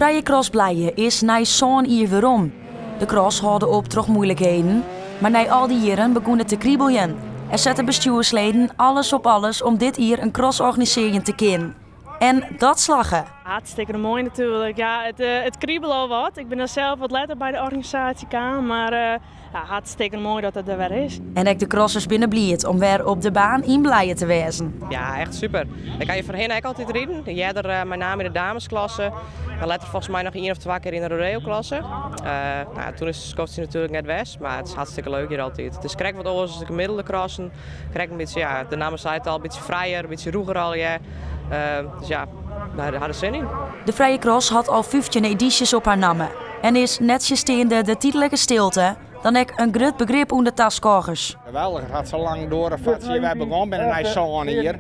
Vrije crossbleien is na zo'n jaar weerom. De cross houden op toch moeilijkheden, maar na al die jaren begon het te kriebelen. Er zetten bestuursleden alles op alles om dit jaar een cross organiseren te kunnen. En dat slagen. Hartstikke mooi natuurlijk. Ja, het kriebelt al wat. Ik ben er zelf wat later bij de organisatiekamer, maar ja, hartstikke mooi dat het er weer is. En ook de crossers binnen bliet om weer op de baan in blijen te wezen. Ja, echt super. Ik kan je voorheen eigenlijk altijd rijden. Jij er mijn naam in de damesklasse. Dan later volgens mij nog 1 of 2 keer in de rodeo-klasse. Nou, toen is het natuurlijk net west, maar het is hartstikke leuk hier altijd. Het is krijg wat oors als de gemiddelde crossen. Krijg een beetje, ja, de naam zei het al, een beetje vrijer, een beetje roeger al. Ja. Dus ja, daar hadden ze zin in. De Vrije Cross had al 15 edities op haar namen. En is netjes steende de titelijke stilte dan ik een groot begrip onder de taskogers. Geweldig, het gaat zo lang door. We hebben begonnen met een ijszone hier.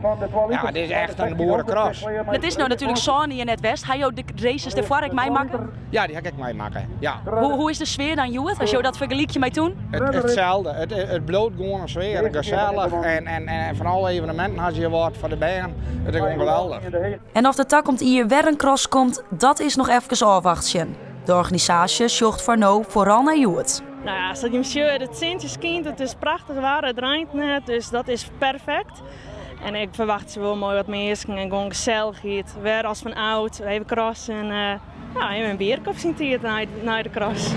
Ja, dit is echt een boerencross. Het is nou natuurlijk zon hier net west. Ga je de races ervoor ik mij maken? Ja, die ga ik mij maken. Ja. Hoe is de sfeer dan, Joet? Als je dat vergelijkt je mij toen? Hetzelfde. Het bloot gewoon een sfeer, gezellig. En van alle evenementen had je wat voor de baan. Het is gewoon geweldig. En of de tak komt hier weer een cross komt, dat is nog even afwachten. De organisatie zocht voor nu vooral naar Joet. Nou ja, als je ziet, het zintje kind, het is prachtig waar, het regent net, dus dat is perfect. En ik verwacht ze wel mooi wat meer en gewoon gezellig giet. Weer als van oud, even crossen en even een bierkop zien naar de cross.